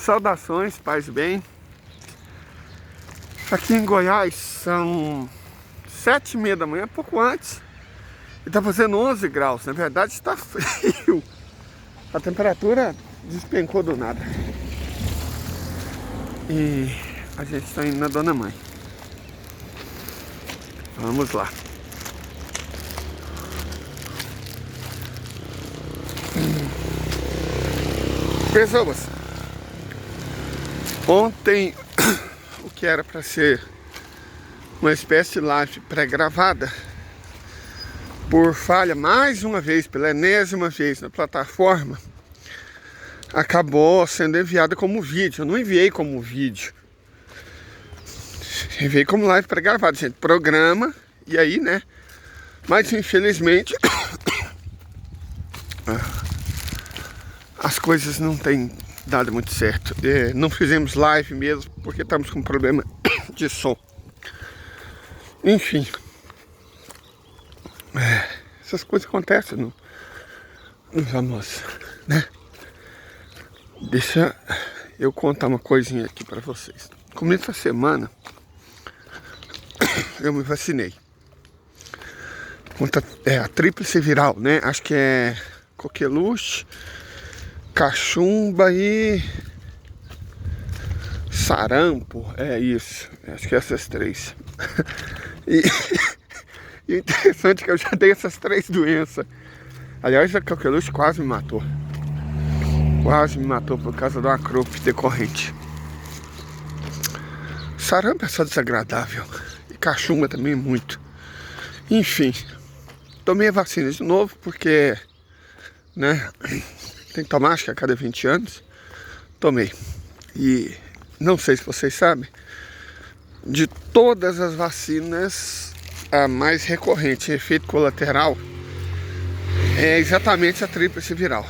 Saudações, paz e bem. Aqui em Goiás são 7h30 da manhã, pouco antes. E tá fazendo 11 graus, na verdade está frio. A temperatura despencou do nada. E a gente está indo na Dona Mãe. Vamos lá. Pessoas, ontem o que era para ser uma espécie de live pré-gravada, por falha mais uma vez, pela enésima vez na plataforma, acabou sendo enviada como vídeo. Eu não enviei como vídeo, enviei como live pré-gravada, gente, programa, e aí, né, mas infelizmente as coisas não têm dado muito certo. Não fizemos live mesmo porque estamos com problema de som. Enfim, essas coisas acontecem nos almoços, né? Deixa eu contar uma coisinha aqui para vocês. Começo da semana eu me vacinei contra a tríplice viral, né? Acho que é coqueluche, cachumba e sarampo, é isso, acho que é essas três. E o interessante é que eu já dei essas três doenças. Aliás, a coqueluche quase me matou. Quase me matou por causa de uma croup decorrente. Sarampo é só desagradável. E cachumba também muito. Enfim, tomei a vacina de novo porque, né, tem que tomar, acho que a cada 20 anos. Tomei. E não sei se vocês sabem, de todas as vacinas, a mais recorrente em efeito colateral é exatamente a tríplice viral.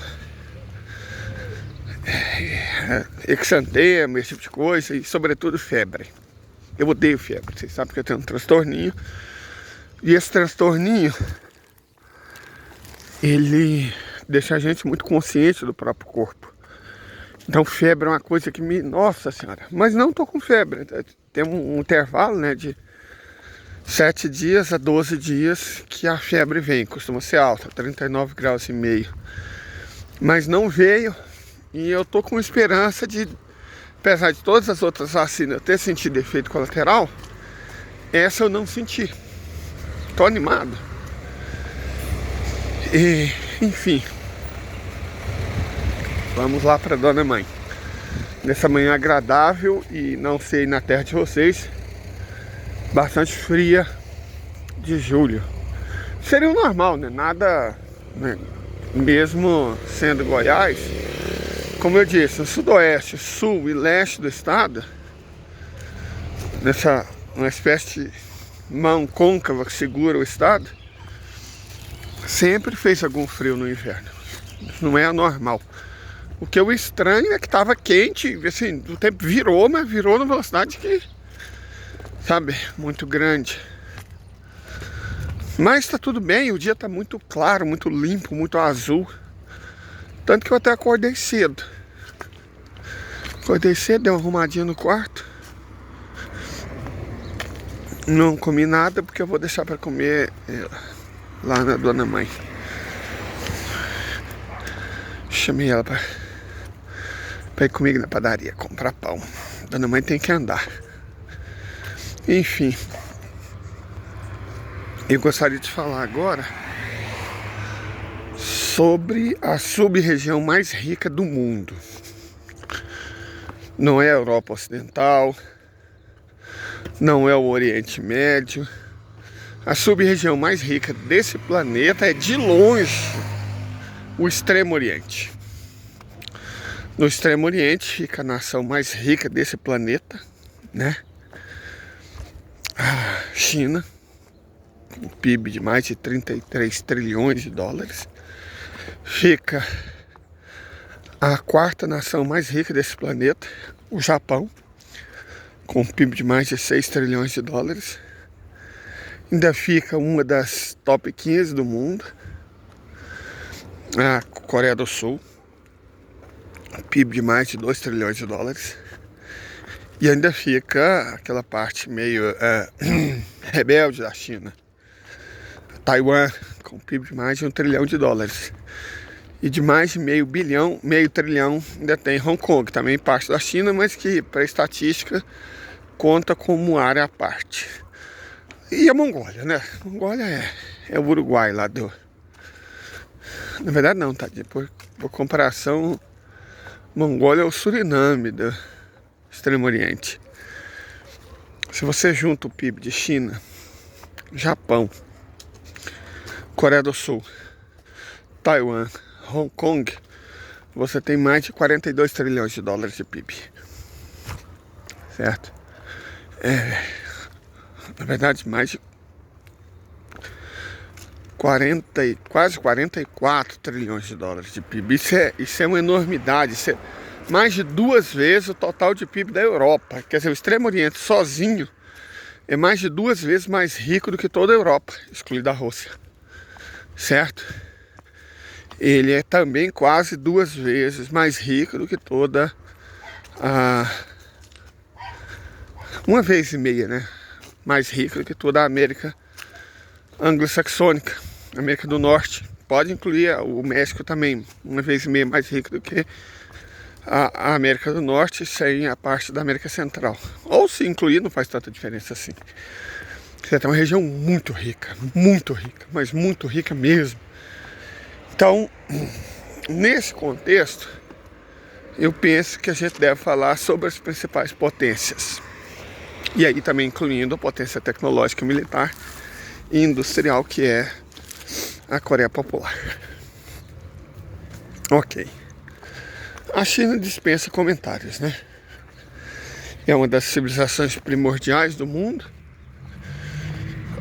Exantema, esse tipo de coisa, e sobretudo febre. Eu odeio febre, vocês sabem que eu tenho um transtorninho. E esse transtorninho, ele deixa a gente muito consciente do próprio corpo. Então febre é uma coisa que me... Nossa senhora, mas não tô com febre. Tem um intervalo, né, de 7 dias a 12 dias que a febre vem. Costuma ser alta, 39,5 graus. Mas não veio. E eu tô com esperança de, apesar de todas as outras vacinas eu ter sentido efeito colateral, essa eu não senti. Tô animado. E, enfim, vamos lá para Dona Mãe. Nessa manhã agradável e não sei na terra de vocês, bastante fria de julho. Seria o normal, né? Nada, né? Mesmo sendo Goiás, como eu disse, no sudoeste, sul e leste do estado, nessa uma espécie de mão côncava que segura o estado, sempre fez algum frio no inverno. Isso não é anormal. O que eu estranho é que estava quente, assim, o tempo virou, mas virou numa velocidade que, sabe, muito grande. Mas tá tudo bem, o dia tá muito claro, muito limpo, muito azul. Tanto que eu até acordei cedo. Dei uma arrumadinha no quarto. Não comi nada porque eu vou deixar para comer lá na Dona Mãe. Chamei ela para ir comigo na padaria comprar pão. Dona Mãe tem que andar. Enfim, eu gostaria de falar agora sobre a sub-região mais rica do mundo. Não é a Europa Ocidental, não é o Oriente Médio. A sub-região mais rica desse planeta é, de longe, o Extremo Oriente. No Extremo Oriente fica a nação mais rica desse planeta, né? A China, com um PIB de mais de 33 trilhões de dólares. Fica a quarta nação mais rica desse planeta, o Japão, com um PIB de mais de 6 trilhões de dólares. Ainda fica uma das top 15 do mundo, a Coreia do Sul, PIB de mais de 2 trilhões de dólares. E ainda fica aquela parte meio rebelde da China. Taiwan, com PIB de mais de 1 trilhão de dólares. E de mais de meio trilhão, ainda tem Hong Kong, também parte da China, mas que, para estatística, conta como área à parte. E a Mongólia, né? A Mongólia é o Uruguai lá do... Na verdade não, tá? Por comparação, Mongólia é o Suriname do Extremo Oriente. Se você junta o PIB de China, Japão, Coreia do Sul, Taiwan, Hong Kong, você tem mais de 42 trilhões de dólares de PIB. Certo? Na verdade, mais de quase 44 trilhões de dólares de PIB. Isso é uma enormidade. Isso é mais de 2 vezes o total de PIB da Europa. Quer dizer, o Extremo Oriente sozinho é mais de 2 vezes mais rico do que toda a Europa, excluindo a Rússia. Certo? Ele é também quase 2 vezes mais rico do que toda a... 1,5 vezes, né? Mais rico do que toda a América anglo-saxônica, América do Norte. Pode incluir o México também, 1,5 vezes mais rico do que a América do Norte, sem a parte da América Central. Ou se incluir, não faz tanta diferença assim. Você tem uma região muito rica, mas muito rica mesmo. Então, nesse contexto, eu penso que a gente deve falar sobre as principais potências. E aí também incluindo a potência tecnológica, militar e industrial, que é a Coreia Popular. Ok. A China dispensa comentários, né? É uma das civilizações primordiais do mundo,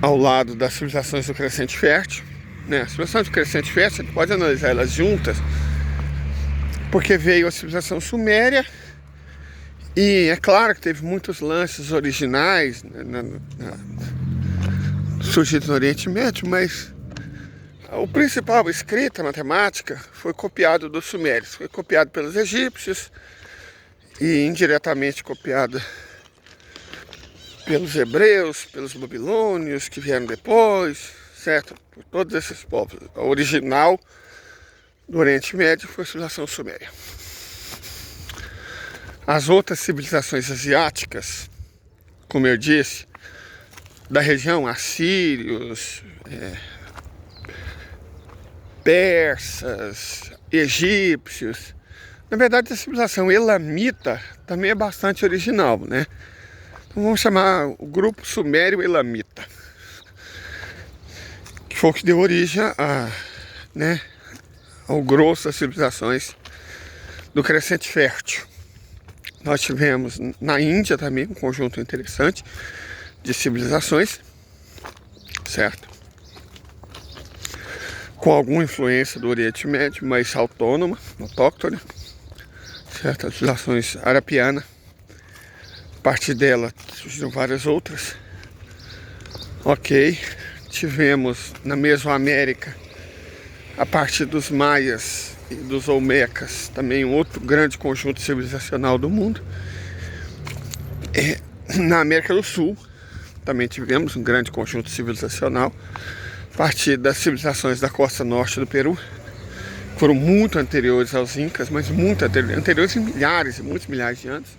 ao lado das civilizações do Crescente Fértil, né? As civilizações do Crescente Fértil, a gente pode analisar elas juntas, porque veio a civilização suméria, e é claro que teve muitos lances originais, né, surgidos no Oriente Médio, mas o principal, a escrita, a matemática, foi copiado dos sumérios, foi copiado pelos egípcios e indiretamente copiado pelos hebreus, pelos babilônios que vieram depois, certo? Por todos esses povos. A original do Oriente Médio foi a civilização suméria. As outras civilizações asiáticas, como eu disse, da região, assírios, persas, egípcios. Na verdade, a civilização elamita também é bastante original, né? Então vamos chamar o grupo sumério-elamita, que foi o que deu origem ao grosso das civilizações do Crescente Fértil. Nós tivemos na Índia também um conjunto interessante de civilizações, certo? Com alguma influência do Oriente Médio, mas autônoma, autóctone, certo? As civilizações arapianas, a partir dela surgiram várias outras. Ok, tivemos na Mesoamérica, a partir dos maias e dos olmecas, também um outro grande conjunto civilizacional do mundo. Na América do Sul, também tivemos um grande conjunto civilizacional, a partir das civilizações da costa norte do Peru, foram muito anteriores aos Incas, mas muito anteriores em milhares e muitos milhares de anos.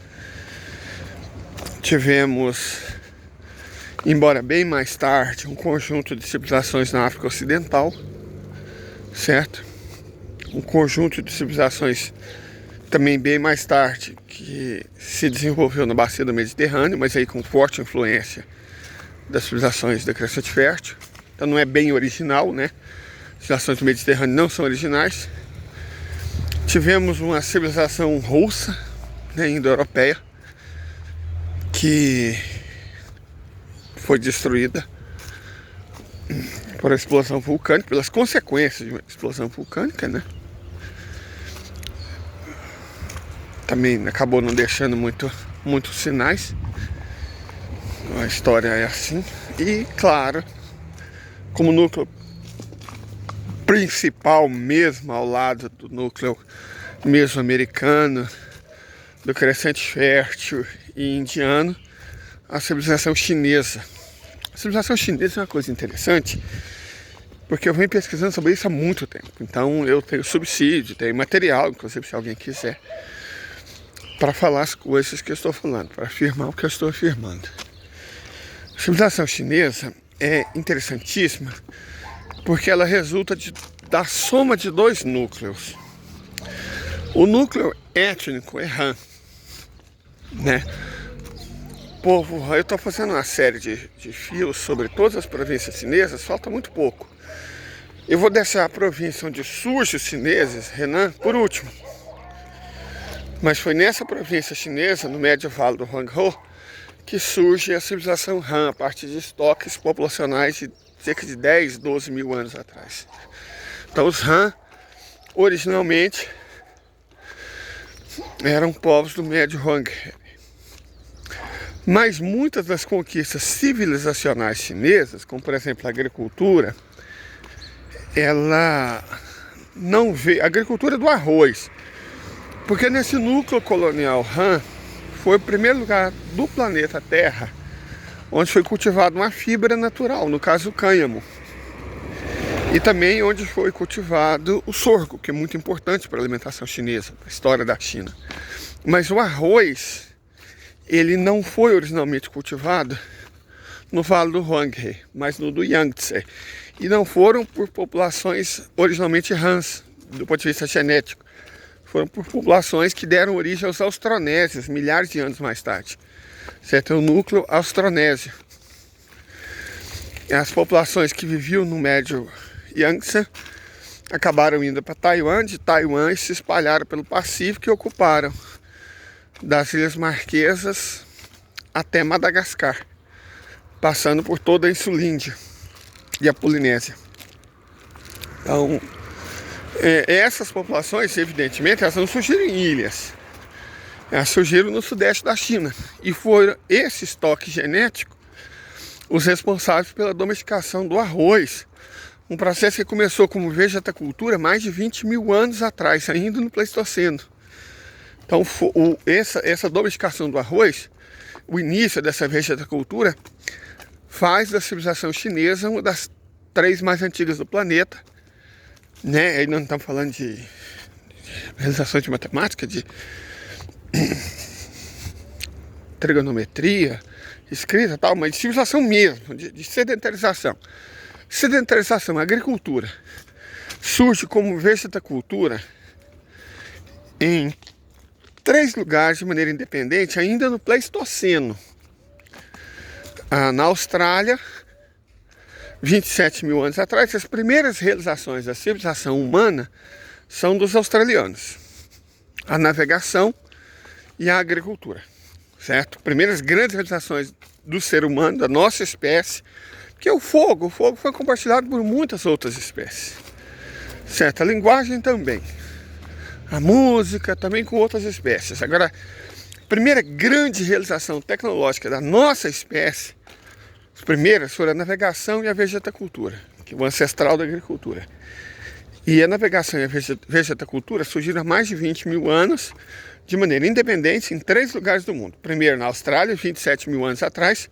Tivemos, embora bem mais tarde, um conjunto de civilizações na África Ocidental, certo? Um conjunto de civilizações também bem mais tarde, que se desenvolveu na bacia do Mediterrâneo, mas aí com forte influência das civilizações do Crescente Fértil. Então não é bem original, né? As civilizações do Mediterrâneo não são originais. Tivemos uma civilização russa, né, indo-europeia, que foi destruída por a explosão vulcânica, pelas consequências de uma explosão vulcânica, né? Também acabou não deixando muitos sinais. A história é assim. E, claro, como núcleo principal mesmo, ao lado do núcleo mesoamericano, do Crescente Fértil e indiano, a civilização chinesa. A civilização chinesa é uma coisa interessante, porque eu venho pesquisando sobre isso há muito tempo. Então eu tenho subsídio, tenho material, inclusive se alguém quiser, para falar as coisas que eu estou falando, para afirmar o que eu estou afirmando. A civilização chinesa é interessantíssima, porque ela resulta da soma de dois núcleos. O núcleo étnico é Han, né? Povo, eu estou fazendo uma série de fios sobre todas as províncias chinesas, falta muito pouco. Eu vou deixar a província onde surgem os chineses, Henan, por último. Mas foi nessa província chinesa, no médio vale do Huanghe, que surge a civilização Han, a partir de estoques populacionais de cerca de 10, 12 mil anos atrás. Então os Han, originalmente, eram povos do médio Huanghe. Mas muitas das conquistas civilizacionais chinesas, como por exemplo a agricultura, ela não veio, a agricultura do arroz, porque nesse núcleo colonial Han foi o primeiro lugar do planeta Terra onde foi cultivada uma fibra natural, no caso o cânhamo, e também onde foi cultivado o sorgo, que é muito importante para a alimentação chinesa, para a história da China. Mas o arroz, ele não foi originalmente cultivado no Vale do Huanghe, mas no do Yangtze. E não foram por populações originalmente Hans, do ponto de vista genético. Foram por populações que deram origem aos austronésios, milhares de anos mais tarde. Certo? É o núcleo austronésio. As populações que viviam no médio Yangtze acabaram indo para Taiwan, de Taiwan se espalharam pelo Pacífico e ocuparam das Ilhas Marquesas até Madagascar, passando por toda a Insulíndia e a Polinésia. Então, essas populações, evidentemente, elas não surgiram em ilhas. Elas surgiram no sudeste da China. E foram esse estoque genético os responsáveis pela domesticação do arroz. Um processo que começou como vegetacultura mais de 20 mil anos atrás, ainda no Pleistoceno. Então, essa domesticação do arroz, o início dessa vegetacultura, faz da civilização chinesa uma das 3 mais antigas do planeta, né? Aí não estamos falando de realizações de matemática, de trigonometria, escrita e tal, mas de civilização mesmo, de sedentarização. Sedentarização, agricultura, surge como vegetacultura em 3 lugares de maneira independente, ainda no Pleistoceno. Na Austrália, 27 mil anos atrás, as primeiras realizações da civilização humana são dos australianos. A navegação e a agricultura, certo? Primeiras grandes realizações do ser humano, da nossa espécie, que é o fogo. O fogo foi compartilhado por muitas outras espécies, certo? A linguagem também. A música também com outras espécies. Agora, a primeira grande realização tecnológica da nossa espécie, as primeiras foram a navegação e a vegetacultura, que é o ancestral da agricultura. E a navegação e a vegetacultura surgiram há mais de 20 mil anos, de maneira independente, em 3 lugares do mundo. Primeiro na Austrália, 27 mil anos atrás.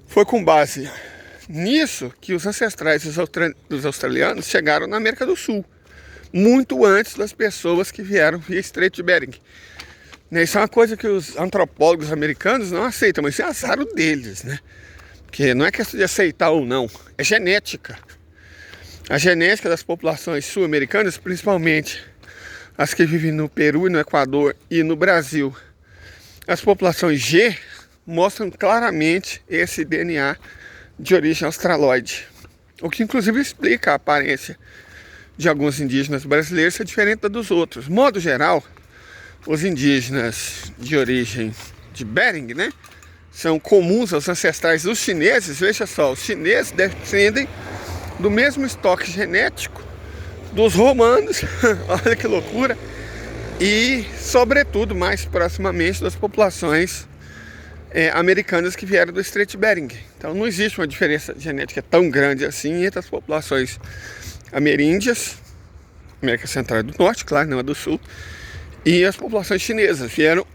Foi com base nisso que os ancestrais dos australianos chegaram na América do Sul, muito antes das pessoas que vieram via Estreito de Bering. Isso é uma coisa que os antropólogos americanos não aceitam, mas isso é azar deles, né? Porque não é questão de aceitar ou não, é genética. A genética das populações sul-americanas, principalmente as que vivem no Peru e no Equador e no Brasil, as populações G mostram claramente esse DNA de origem australoide, o que inclusive explica a aparência de alguns indígenas brasileiros ser diferente da dos outros. De modo geral, os indígenas de origem de Bering, né, são comuns aos ancestrais dos chineses. Veja só, os chineses descendem do mesmo estoque genético dos romanos, olha que loucura, e sobretudo mais proximamente das populações americanas que vieram do Estreito de Bering. Então não existe uma diferença genética tão grande assim entre as populações ameríndias América Central e do Norte, claro, não a do Sul. E as populações chinesas vieram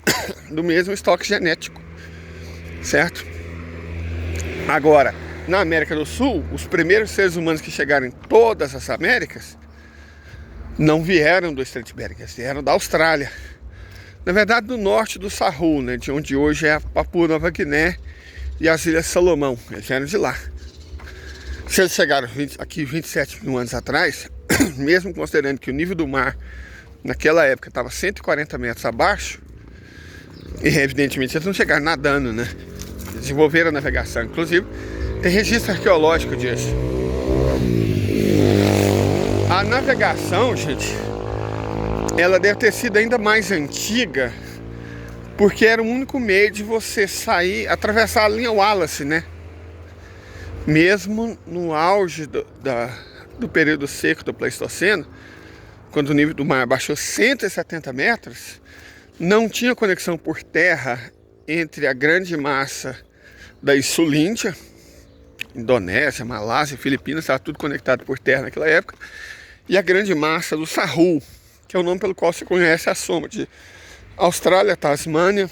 do mesmo estoque genético, certo? Agora, na América do Sul, os primeiros seres humanos que chegaram em todas as Américas não vieram do Estreito Bering, eles vieram da Austrália. Na verdade, do norte do Sarru, né, de onde hoje é a Papua Nova Guiné e as Ilhas Salomão. Eles vieram de lá. Se eles chegaram aqui 27 mil anos atrás, mesmo considerando que o nível do mar naquela época estava 140 metros abaixo, e evidentemente eles não chegaram nadando, né? Desenvolveram a navegação. Inclusive, tem registro arqueológico disso. A navegação, gente, ela deve ter sido ainda mais antiga, porque era o único meio de você sair, atravessar a linha Wallace, né? Mesmo no auge do período seco do Pleistoceno, quando o nível do mar baixou 170 metros, não tinha conexão por terra entre a grande massa da Insulíndia, Indonésia, Malásia, Filipinas, estava tudo conectado por terra naquela época, e a grande massa do Sarru, que é o nome pelo qual se conhece a soma de Austrália, Tasmânia,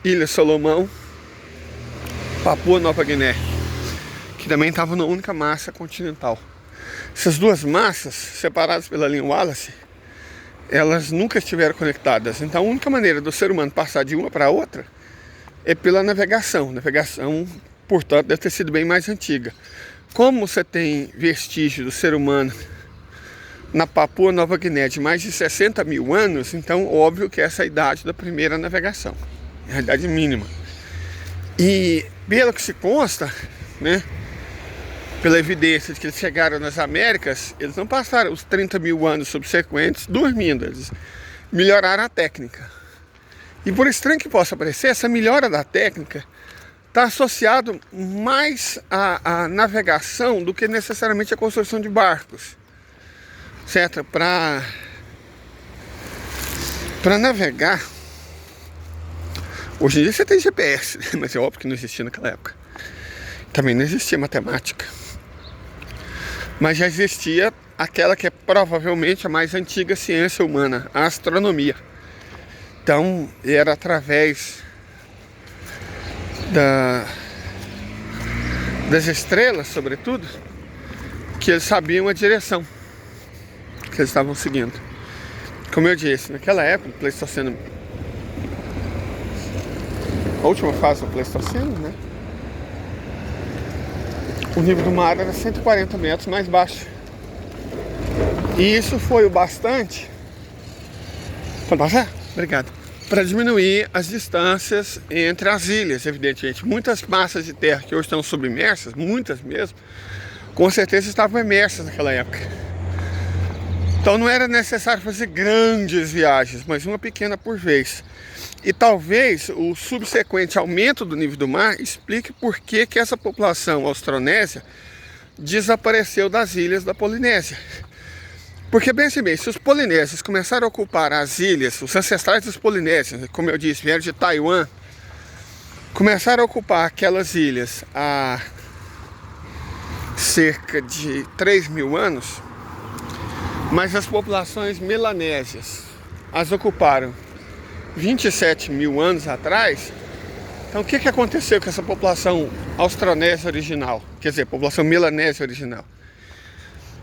Ilha Salomão, Papua Nova Guiné, que também estava na única massa continental. Essas duas massas, separadas pela linha Wallace, elas nunca estiveram conectadas. Então a única maneira do ser humano passar de uma para a outra é pela navegação. Navegação, portanto, deve ter sido bem mais antiga. Como você tem vestígio do ser humano na Papua Nova Guiné de mais de 60 mil anos, então óbvio que essa é a idade da primeira navegação, é a idade mínima. E pelo que se consta, né, pela evidência de que eles chegaram nas Américas, eles não passaram os 30 mil anos subsequentes dormindo, eles melhoraram a técnica. E por estranho que possa parecer, essa melhora da técnica está associado mais à navegação do que necessariamente à construção de barcos, certo? Para navegar, hoje em dia você tem GPS, mas é óbvio que não existia naquela época. Também não existia matemática. Mas já existia aquela que é provavelmente a mais antiga ciência humana, a astronomia. Então, era através das estrelas, sobretudo, que eles sabiam a direção que eles estavam seguindo. Como eu disse, naquela época, o Pleistoceno, a última fase do Pleistoceno, né? O nível do mar era 140 metros mais baixo. E isso foi o bastante. Pode passar? Obrigado. Para diminuir as distâncias entre as ilhas, evidentemente. Muitas massas de terra que hoje estão submersas, muitas mesmo, com certeza estavam imersas naquela época. Então não era necessário fazer grandes viagens, mas uma pequena por vez. E talvez o subsequente aumento do nível do mar explique por que essa população austronésia desapareceu das ilhas da Polinésia. Porque, bem, se os polinésios começaram a ocupar as ilhas, os ancestrais dos polinésios, como eu disse, vieram de Taiwan, começaram a ocupar aquelas ilhas há cerca de 3 mil anos, mas as populações melanésias as ocuparam 27 mil anos atrás. Então o que aconteceu com essa população austronésia original? Quer dizer, população melanésia original?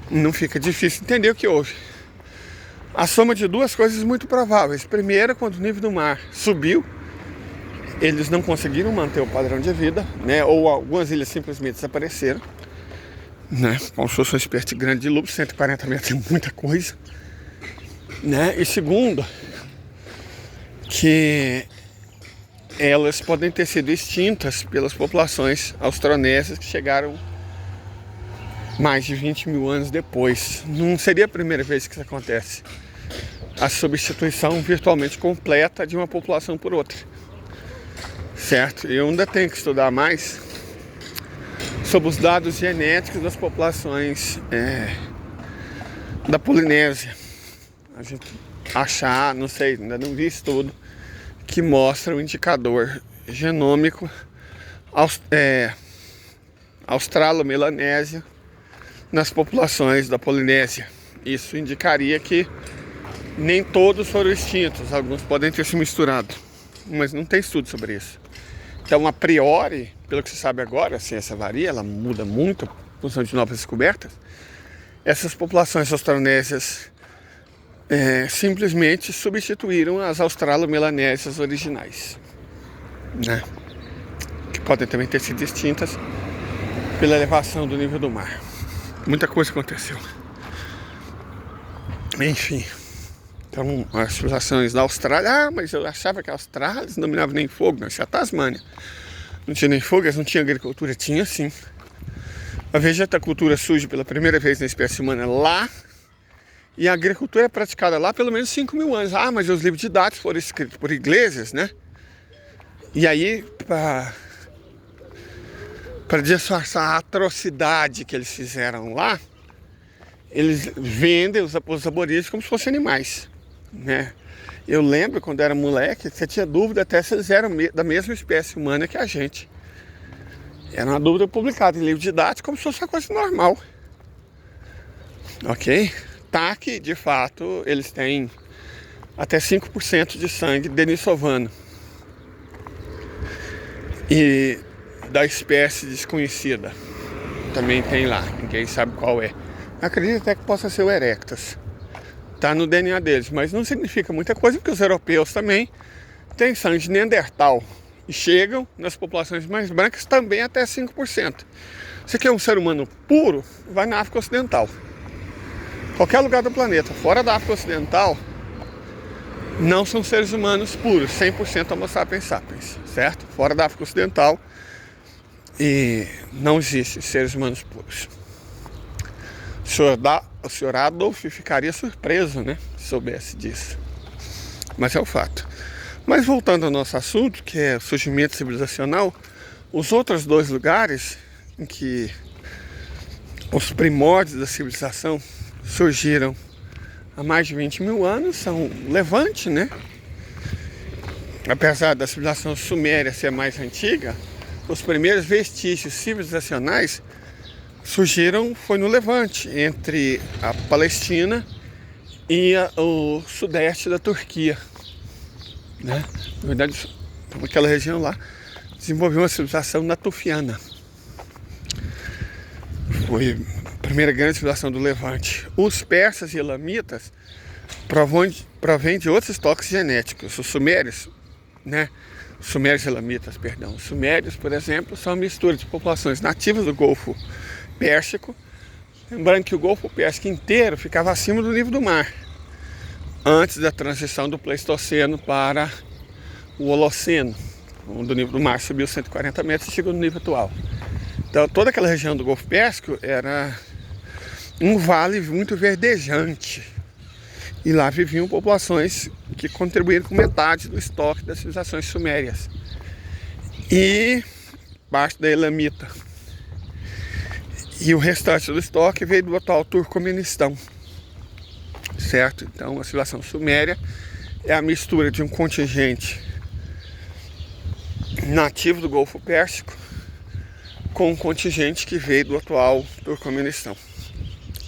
Não fica difícil entender o que houve. A soma de duas coisas muito prováveis. Primeiro, quando o nível do mar subiu, eles não conseguiram manter o padrão de vida, né? Ou algumas ilhas simplesmente desapareceram, né? Como se fosse uma espécie grande de lobo, 140 metros é muita coisa, né? E segundo, que elas podem ter sido extintas pelas populações austronésias que chegaram mais de 20 mil anos depois. Não seria a primeira vez que isso acontece. A substituição virtualmente completa de uma população por outra. Certo? Eu ainda tenho que estudar mais sobre os dados genéticos das populações da Polinésia. A gente achar, não sei, ainda não vi estudo que mostra um indicador genômico australo-melanésio nas populações da Polinésia. Isso indicaria que nem todos foram extintos, alguns podem ter se misturado, mas não tem estudo sobre isso. Então, a priori, pelo que se sabe agora, a ciência varia, ela muda muito em função de novas descobertas. Essas populações australinésias simplesmente substituíram as australo-melanésias originais, né? Que podem também ter sido extintas pela elevação do nível do mar. Muita coisa aconteceu. Enfim, então as civilizações da Austrália, mas eu achava que a Austrália eles não dominavam nem fogo, não, isso é a Tasmânia. Não tinha nem fogo, eles não tinham agricultura, tinha sim. A vegetacultura surge pela primeira vez na espécie humana lá, e a agricultura é praticada lá há pelo menos 5.000 anos. Ah, mas os livros didáticos foram escritos por ingleses, né? E aí, para disfarçar a atrocidade que eles fizeram lá, eles vendem os aborígenes como se fossem animais, né? Eu lembro quando era moleque, você tinha dúvida até se eles eram da mesma espécie humana que a gente. Era uma dúvida publicada em livro didático como se fosse uma coisa normal. Ok? Tá que, de fato, eles têm até 5% de sangue denisovano. E da espécie desconhecida. Também tem lá, ninguém sabe qual é. Acredito até que possa ser o Erectus. Tá no DNA deles, mas não significa muita coisa, porque os europeus também têm sangue de Neandertal. E chegam nas populações mais brancas também até 5%. Você quer um ser humano puro, vai na África Ocidental. Qualquer lugar do planeta, fora da África Ocidental, não são seres humanos puros, 100% Homo sapiens sapiens, certo? Fora da África Ocidental, e não existem seres humanos puros. O senhor Adolf ficaria surpreso, né, se soubesse disso. Mas é o fato. Mas voltando ao nosso assunto, que é o surgimento civilizacional, os outros dois lugares em que os primórdios da civilização surgiram há mais de 20.000 anos são Levante, né? Apesar da civilização suméria ser mais antiga, os primeiros vestígios civilizacionais foi no Levante, entre a Palestina e o sudeste da Turquia, né? Na verdade, aquela região lá desenvolveu uma civilização natufiana. Foi a primeira grande civilização do Levante. Os persas e elamitas provêm de outros estoques genéticos. Os sumérios, né? Os sumérios e elamitas, perdão. Os sumérios, por exemplo, são uma mistura de populações nativas do Golfo Pérsico. Lembrando que o Golfo Pérsico inteiro ficava acima do nível do mar, antes da transição do Pleistoceno para o Holoceno, onde o nível do mar subiu 140 metros e chegou no nível atual. Então, toda aquela região do Golfo Pérsico era um vale muito verdejante. E lá viviam populações que contribuíram com metade do estoque das civilizações sumérias. E parte da elamita. E o restante do estoque veio do atual Turcomenistão. Certo? Então, a civilização suméria é a mistura de um contingente nativo do Golfo Pérsico com um contingente que veio do atual Turcomenistão.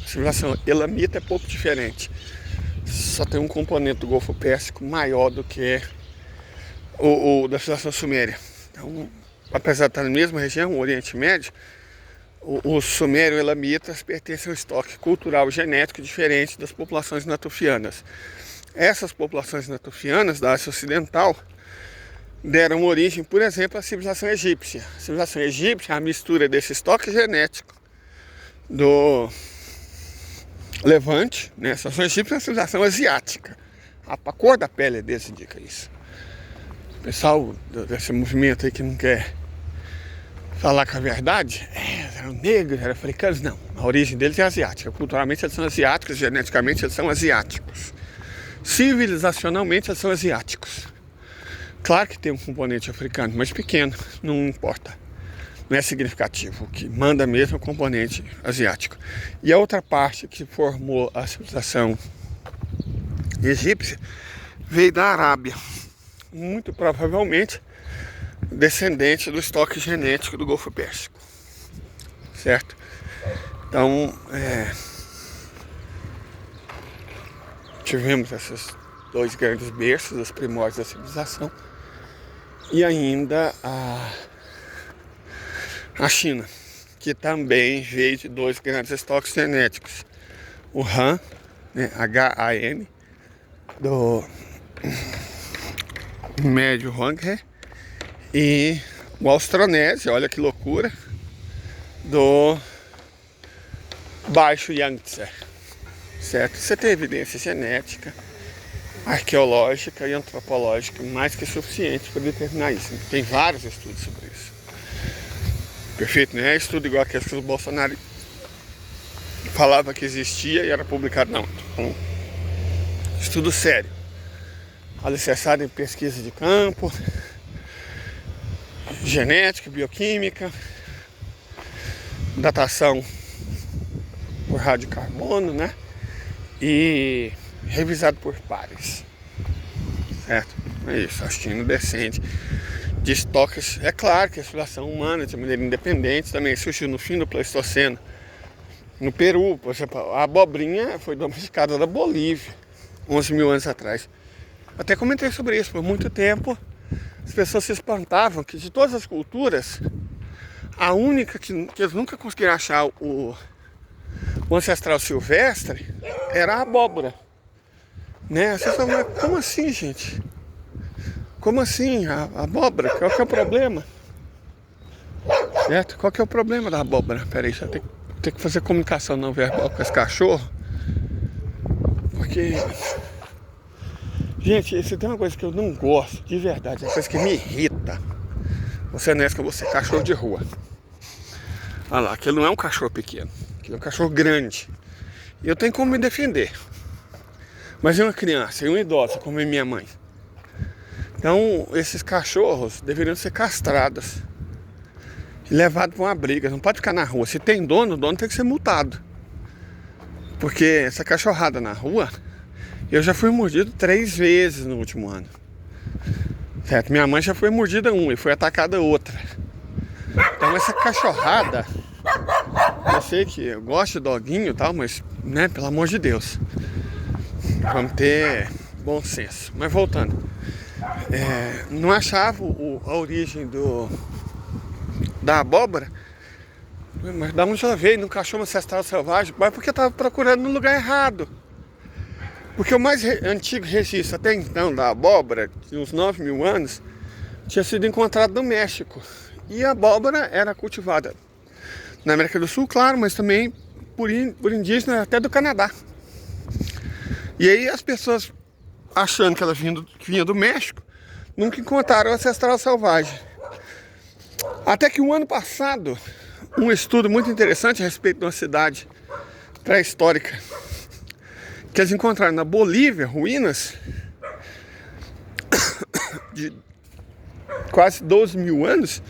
A civilização elamita é pouco diferente. Só tem um componente do Golfo Pérsico maior do que o da civilização suméria. Então, apesar de estar na mesma região, o Oriente Médio, os sumério-elamitas pertencem ao estoque cultural genético diferente das populações natufianas. Essas populações natufianas da Ásia Ocidental deram origem, por exemplo, à civilização egípcia. A civilização egípcia é a mistura desse estoque genético do Levante, né? A civilização egípcia é uma civilização asiática. A cor da pele deles indica isso. O pessoal desse movimento aí que não quer falar com a verdade, eram negros, eram africanos, não. A origem deles é asiática. Culturalmente eles são asiáticos, geneticamente eles são asiáticos. Civilizacionalmente eles são asiáticos. Claro que tem um componente africano, mas pequeno, não importa. Não é significativo. O que manda mesmo é o componente asiático. E a outra parte que formou a civilização egípcia veio da Arábia. Muito provavelmente descendente do estoque genético do Golfo Pérsico. Certo? Então, tivemos esses dois grandes berços, os primórdios da civilização, e ainda a China, que também veio de dois grandes estoques genéticos, o Han, né, HAN, do médio Huanghe, e o Austronésio, olha que loucura, do baixo Yangtze, certo? Você tem evidência genética, arqueológica e antropológica mais que suficiente para determinar isso. Tem vários estudos sobre isso. Perfeito, não é estudo igual aquele que o Bolsonaro falava que existia e era publicado, não. Estudo sério, alicerçado em pesquisa de campo, genética, bioquímica, datação por radiocarbono, né? E revisado por pares, certo? É isso, a China descende de estoques. É claro que a exploração humana de maneira independente também surgiu no fim do Pleistoceno. No Peru, por exemplo, a abobrinha foi domesticada da Bolívia 11 mil anos atrás. Até comentei sobre isso. Por muito tempo as pessoas se espantavam que de todas as culturas a única que eles nunca conseguiram achar o ancestral silvestre era a abóbora, né? Vocês falam, mas como assim, gente? Como assim? A abóbora? Qual que é o problema? Certo? Qual que é o problema da abóbora? Peraí, só tem que fazer comunicação não verbal com esse cachorro. Porque... gente, se tem uma coisa que eu não gosto, de verdade, é uma coisa que me irrita. Você não é que você é cachorro de rua. Olha lá, aquele não é um cachorro pequeno. Aquele é um cachorro grande. E eu tenho como me defender. Mas é uma criança e uma idosa, como é minha mãe. Então, esses cachorros deveriam ser castrados e levados para uma briga. Não pode ficar na rua. Se tem dono, o dono tem que ser multado. Porque essa cachorrada na rua, eu já fui mordido 3 vezes no último ano. Certo? Minha mãe já foi mordida uma e foi atacada outra. Então essa cachorrada, eu sei que eu gosto de doguinho e tal, mas, né, pelo amor de Deus, vamos ter bom senso. Mas voltando, não achava a origem da abóbora, mas da onde ela veio, no cachorro ancestral selvagem, mas porque eu estava procurando no lugar errado. Porque o mais antigo registro até então da abóbora, de uns 9 mil anos, tinha sido encontrado no México. E a abóbora era cultivada na América do Sul, claro, mas também por indígenas até do Canadá. E aí as pessoas, achando que ela vinha do México, nunca encontraram o ancestral selvagem. Até que o ano passado, um estudo muito interessante a respeito de uma cidade pré-histórica, que eles encontraram na Bolívia, ruínas de quase 12 mil anos,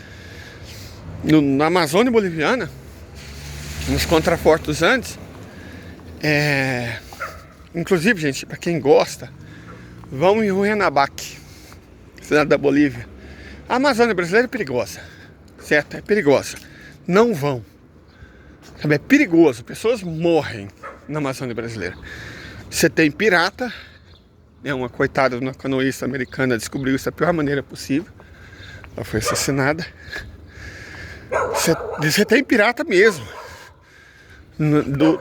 na Amazônia boliviana, nos contrafortes dos Andes. Inclusive, gente, para quem gosta, vão em Huenabaque, cidade da Bolívia. A Amazônia brasileira é perigosa, certo? É perigosa. Não vão. Sabe, é perigoso. Pessoas morrem na Amazônia brasileira. Você tem pirata, uma coitada de uma canoísta americana descobriu isso da pior maneira possível. Ela foi assassinada. Você tem pirata mesmo.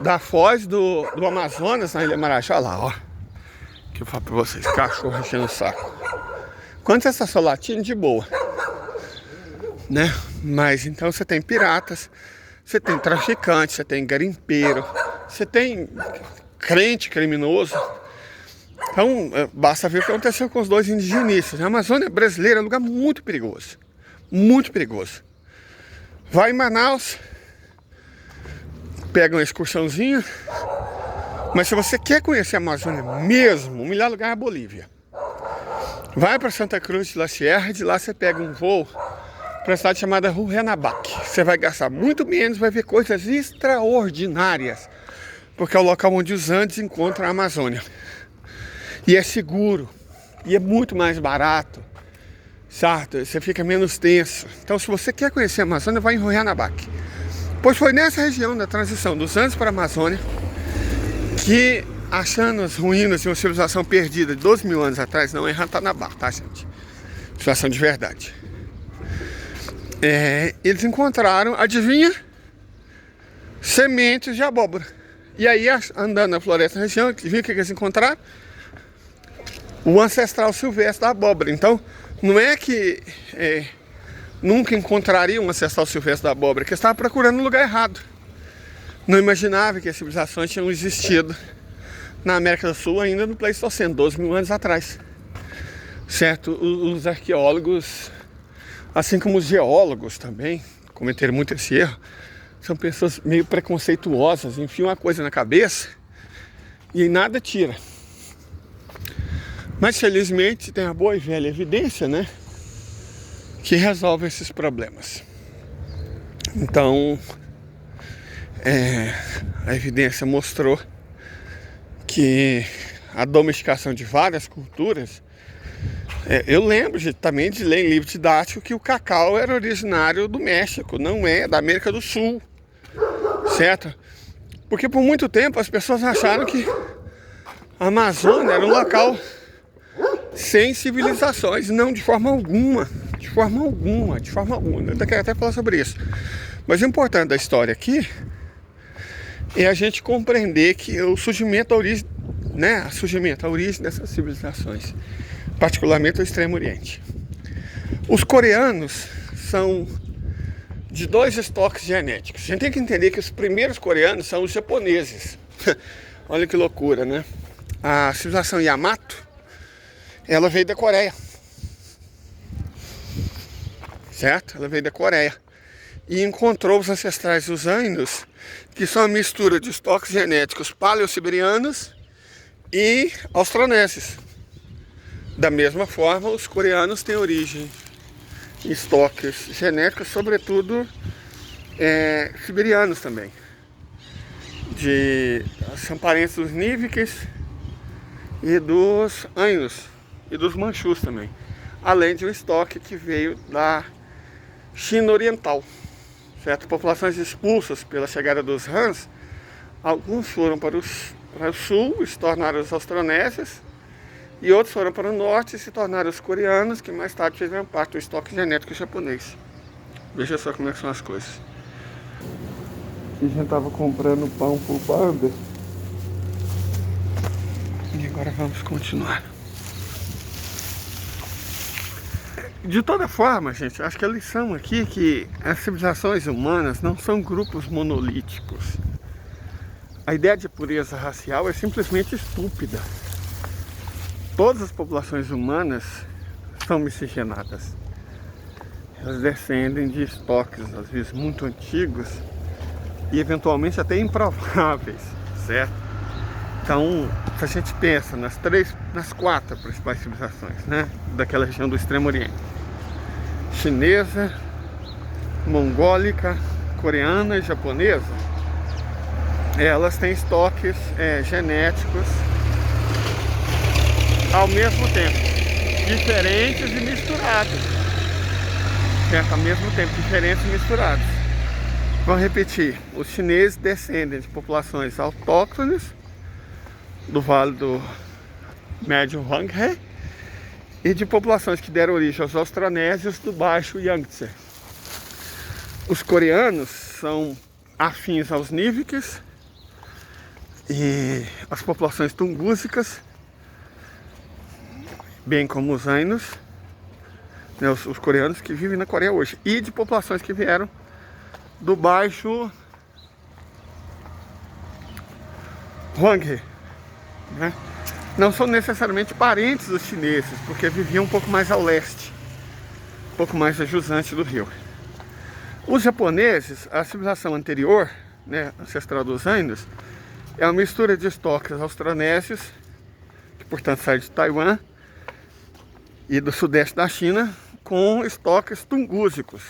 Da foz do Amazonas, na Ilha Marajó, olha lá, ó. Que eu falo pra vocês, cachorro enchendo o saco. Quando você está só latindo, de boa, né? Mas então você tem piratas, você tem traficante, você tem garimpeiro, você tem crente criminoso. Então, basta ver o que aconteceu com os 2 indigenistas. A Amazônia brasileira é um lugar muito perigoso. Muito perigoso. Vai em Manaus, pega uma excursãozinha. Mas se você quer conhecer a Amazônia mesmo, o melhor lugar é a Bolívia. Vai para Santa Cruz de la Sierra e de lá você pega um voo para uma cidade chamada Huenabaque. Você vai gastar muito menos, vai ver coisas extraordinárias. Porque é o local onde os Andes encontram a Amazônia. E é seguro. E é muito mais barato. Certo? Você fica menos tenso. Então, se você quer conhecer a Amazônia, vai em Huenabaque. Pois foi nessa região da transição dos Andes para a Amazônia que achando as ruínas de uma civilização perdida de 12 mil anos atrás, não é Ratanabá, tá, gente? Situação de verdade. Eles encontraram, adivinha? Sementes de abóbora. E aí, andando na floresta da região, adivinha o que eles encontraram? O ancestral silvestre da abóbora. Então, não é que nunca encontraria um ancestral silvestre da abóbora, que estava procurando no lugar errado. Não imaginava que as civilizações tinham existido na América do Sul ainda no Pleistoceno, 12 mil anos atrás. Certo? Os arqueólogos, assim como os geólogos também, cometeram muito esse erro, são pessoas meio preconceituosas, enfiam uma coisa na cabeça e nada tira. Mas felizmente tem a boa e velha evidência, né, que resolve esses problemas. Então, a evidência mostrou que a domesticação de várias culturas, eu lembro também de ler em livro didático que o cacau era originário do México, não é da América do Sul, certo? Porque por muito tempo as pessoas acharam que a Amazônia era um local sem civilizações, não, de forma alguma, de forma alguma, de forma alguma. Eu quero até falar sobre isso. Mas o importante da história aqui é a gente compreender que o surgimento, a origem, né, a origem dessas civilizações, particularmente o Extremo Oriente. Os coreanos são de 2 estoques genéticos. A gente tem que entender que os primeiros coreanos são os japoneses. Olha que loucura, né? A civilização Yamato, ela veio da Coreia. Certo? Ela veio da Coreia. E encontrou os ancestrais dos Ainos, que são a mistura de estoques genéticos paleossiberianos e austroneses. Da mesma forma, os coreanos têm origem em estoques genéticos, sobretudo siberianos também. São parentes dos Nívikes e dos Ainos e dos Manchus também. Além de um estoque que veio da China Oriental. Certo? Populações expulsas pela chegada dos Hans, alguns foram para o sul e se tornaram os austronésios, e outros foram para o norte e se tornaram os coreanos, que mais tarde fizeram parte do estoque genético japonês. Veja só como é que são as coisas. E a gente estava comprando pão por banda. E agora vamos continuar. De toda forma, gente, acho que a lição aqui é que as civilizações humanas não são grupos monolíticos. A ideia de pureza racial é simplesmente estúpida. Todas as populações humanas são miscigenadas. Elas descendem de estoques, às vezes muito antigos e eventualmente até improváveis, certo? Então, se a gente pensa nas 4 principais civilizações, né, daquela região do Extremo Oriente: chinesa, mongólica, coreana e japonesa, elas têm estoques genéticos ao mesmo tempo diferentes e misturados, certo? Ao mesmo tempo diferentes e misturados. Vou repetir: os chineses descendem de populações autóctones do Vale do Médio Yangtze e de populações que deram origem aos austronésios do Baixo Yangtze. Os coreanos são afins aos Nívikes e as populações tungúsicas, bem como os Ainos, né, os coreanos que vivem na Coreia hoje, e de populações que vieram do Baixo Yangtze, né? Não são necessariamente parentes dos chineses, porque viviam um pouco mais ao leste, um pouco mais a jusante do rio. Os japoneses, a civilização anterior, né, ancestral dos Ainos, é uma mistura de estoques austronésios, que portanto sai de Taiwan e do sudeste da China, com estoques tungúsicos,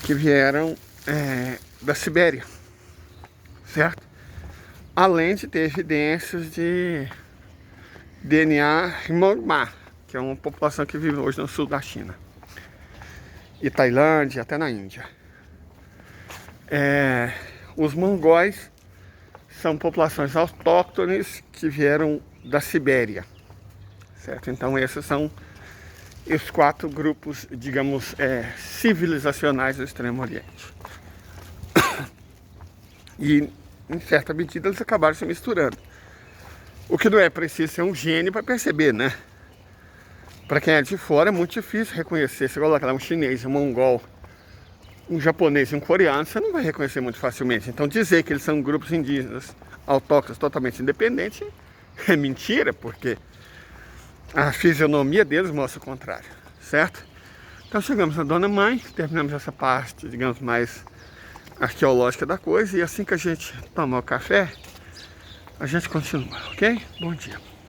que vieram da Sibéria, certo? Além de ter evidências de DNA Hmong-Ma, que é uma população que vive hoje no sul da China e Tailândia, até na Índia. Os mongóis são populações autóctones que vieram da Sibéria, certo? Então esses são os 4 grupos, digamos, civilizacionais do Extremo Oriente. E, em certa medida, eles acabaram se misturando. O que não é preciso ser um gênio para perceber, né? Para quem é de fora é muito difícil reconhecer. Você coloca lá um chinês, um mongol, um japonês e um coreano, você não vai reconhecer muito facilmente. Então dizer que eles são grupos indígenas autóctones totalmente independentes é mentira, porque a fisionomia deles mostra o contrário, certo? Então chegamos na Dona Mãe, terminamos essa parte, digamos, mais arqueológica da coisa, e assim que a gente tomar o café, a gente continua, ok? Bom dia.